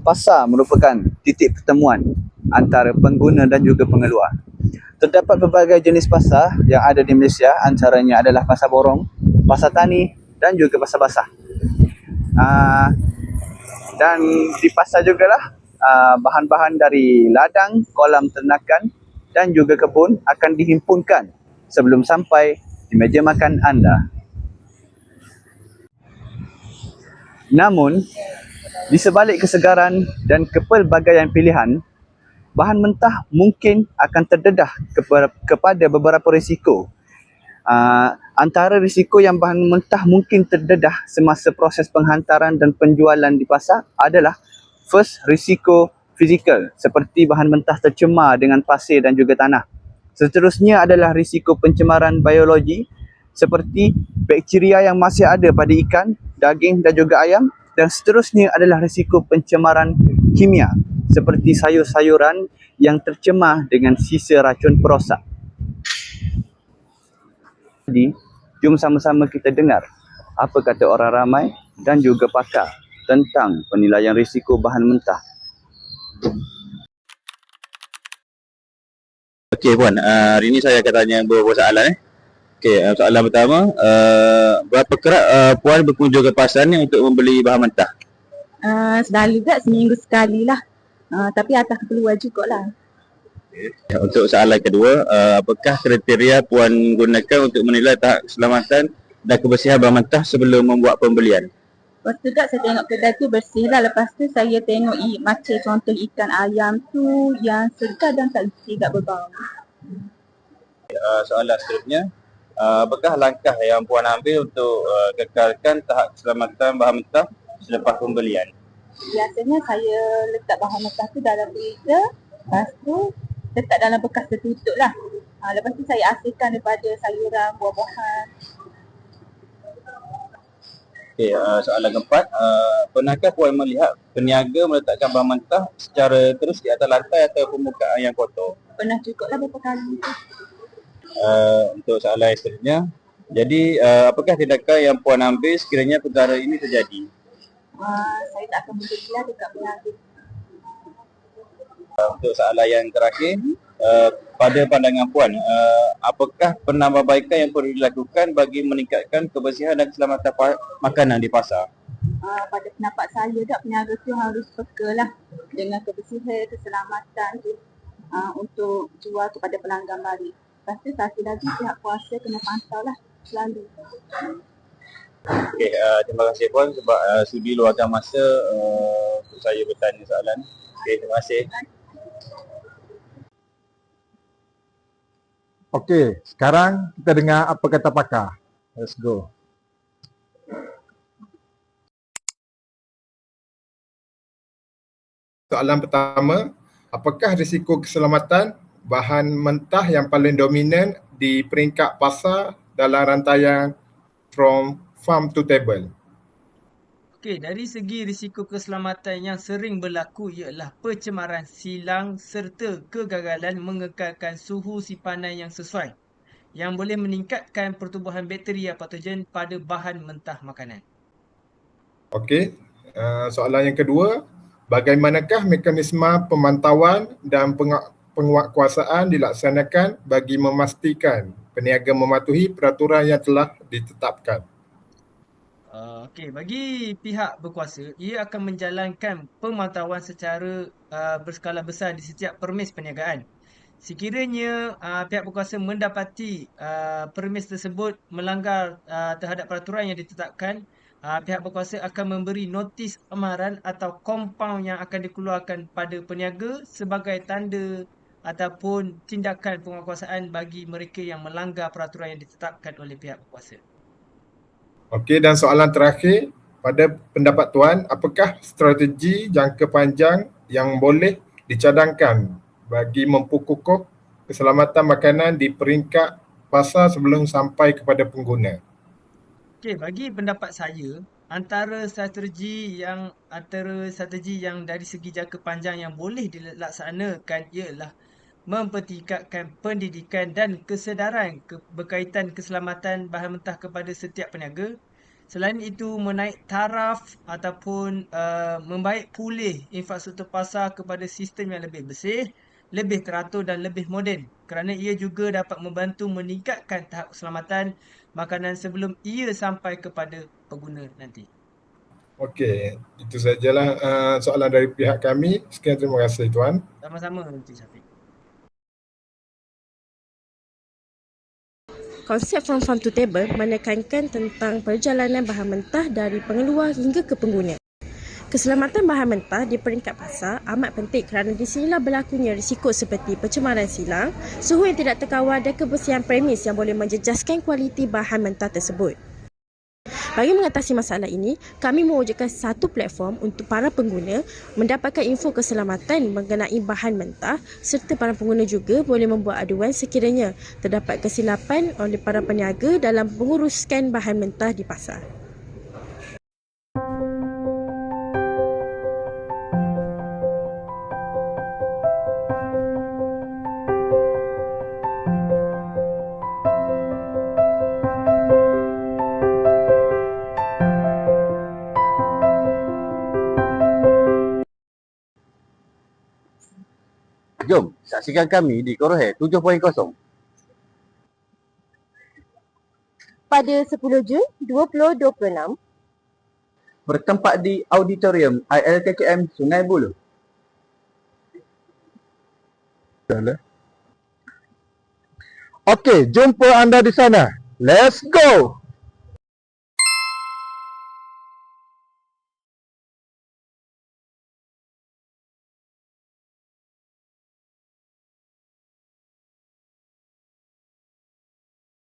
pasar merupakan titik pertemuan antara pengguna dan juga pengeluar. Terdapat pelbagai jenis pasar yang ada di Malaysia, antaranya adalah pasar borong, pasar tani dan juga pasar basah. Dan di pasar jugalah bahan-bahan dari ladang, kolam ternakan dan juga kebun akan dihimpunkan sebelum sampai di meja makan anda. Namun, di sebalik kesegaran dan kepelbagaian pilihan, bahan mentah mungkin akan terdedah kepada beberapa risiko. Antara risiko yang bahan mentah mungkin terdedah semasa proses penghantaran dan penjualan di pasar adalah first, risiko fizikal seperti bahan mentah tercemar dengan pasir dan juga tanah. Seterusnya adalah risiko pencemaran biologi seperti bakteria yang masih ada pada ikan, daging dan juga ayam. Dan seterusnya adalah risiko pencemaran kimia seperti sayur-sayuran yang tercemar dengan sisa racun perosak. Jadi, jom sama-sama kita dengar apa kata orang ramai dan juga pakar tentang penilaian risiko bahan mentah. Okey Puan, hari ini saya akan tanya beberapa soalan. Okey, soalan pertama, berapa kerap Puan berkunjung ke pasar ni untuk membeli bahan mentah? Selalu juga seminggu sekali lah. Tapi atas keperluan jugalah. Untuk soalan kedua, apakah kriteria Puan gunakan untuk menilai tahap keselamatan dan kebersihan bahan mentah sebelum membuat pembelian? Lepas tu juga saya tengok kedai tu bersih lah. Lepas tu saya tengok macam contoh ikan ayam tu yang segar dan tak bersih, tak berbau. Soalan seterusnya, apakah langkah yang Puan ambil untuk kekalkan tahap keselamatan bahan mentah selepas pembelian? Biasanya saya letak bahan mentah tu dalam freezer. Lepas tu letak dalam bekas tertutup lah. Lepas tu saya asingkan daripada sayuran, buah-buahan. Okey, soalan keempat, pernahkah Puan melihat peniaga meletakkan bahan mentah secara terus di atas lantai atau permukaan yang kotor? Pernah juga lah beberapa kali tu. Untuk soalan seterusnya, jadi apakah tindakan yang Puan ambil sekiranya perkara ini terjadi? Saya tak akan berdirilah dekat peniaga. Untuk soalan yang terakhir, pada pandangan Puan, apakah penambahbaikan yang perlu dilakukan bagi meningkatkan kebersihan dan keselamatan makanan di pasar? Pada pendapat saya tak, peniaga tu harus peka lah dengan kebersihan, keselamatan tu untuk jual kepada pelanggan balik. Lepas tu satu lagi pihak kuasa kena pantau lah selalu. Okey, terima kasih Puan sebab sudi luangkan masa untuk saya bertanya soalan. Okey, terima kasih. Okey, sekarang kita dengar apa kata pakar. Let's go. Soalan pertama, apakah risiko keselamatan bahan mentah yang paling dominan di peringkat pasar dalam rantaian from farm to table? Okey, dari segi risiko keselamatan yang sering berlaku ialah pencemaran silang serta kegagalan mengekalkan suhu simpanan yang sesuai yang boleh meningkatkan pertumbuhan bakteri patogen pada bahan mentah makanan. Okey, soalan yang kedua, bagaimanakah mekanisme pemantauan dan penguatkuasaan dilaksanakan bagi memastikan peniaga mematuhi peraturan yang telah ditetapkan? Okey, bagi pihak berkuasa, ia akan menjalankan pemantauan secara berskala besar di setiap permis perniagaan. Sekiranya pihak berkuasa mendapati permis tersebut melanggar terhadap peraturan yang ditetapkan, pihak berkuasa akan memberi notis amaran atau kompaun yang akan dikeluarkan pada peniaga sebagai tanda ataupun tindakan penguatkuasaan bagi mereka yang melanggar peraturan yang ditetapkan oleh pihak berkuasa. Okey, dan soalan terakhir, pada pendapat Tuan, apakah strategi jangka panjang yang boleh dicadangkan bagi memperkukuh keselamatan makanan di peringkat pasar sebelum sampai kepada pengguna? Okey, bagi pendapat saya, antara strategi yang dari segi jangka panjang yang boleh dilaksanakan ialah mempertingkatkan pendidikan dan kesedaran berkaitan keselamatan bahan mentah kepada setiap peniaga. Selain itu, menaik taraf ataupun membaik pulih infrastruktur pasar kepada sistem yang lebih bersih, lebih teratur dan lebih moden, kerana ia juga dapat membantu meningkatkan tahap keselamatan makanan sebelum ia sampai kepada pengguna nanti. Okey, itu sajalah soalan dari pihak kami. Sekian, terima kasih Tuan. Sama-sama, Encik Syafiq. Konsep From Farm to Table menekankan tentang perjalanan bahan mentah dari pengeluar hingga ke pengguna. Keselamatan bahan mentah di peringkat pasar amat penting kerana di sinilah berlakunya risiko seperti pencemaran silang, suhu yang tidak terkawal dan kebersihan premis yang boleh menjejaskan kualiti bahan mentah tersebut. Bagi mengatasi masalah ini, kami mewujudkan satu platform untuk para pengguna mendapatkan info keselamatan mengenai bahan mentah serta para pengguna juga boleh membuat aduan sekiranya terdapat kesilapan oleh para peniaga dalam menguruskan bahan mentah di pasar. Jom saksikan kami di Korohe 7.0 Pada 10 Jun 2026, bertempat di Auditorium ILKKM Sungai Buloh. Okey, jumpa anda di sana. Let's go!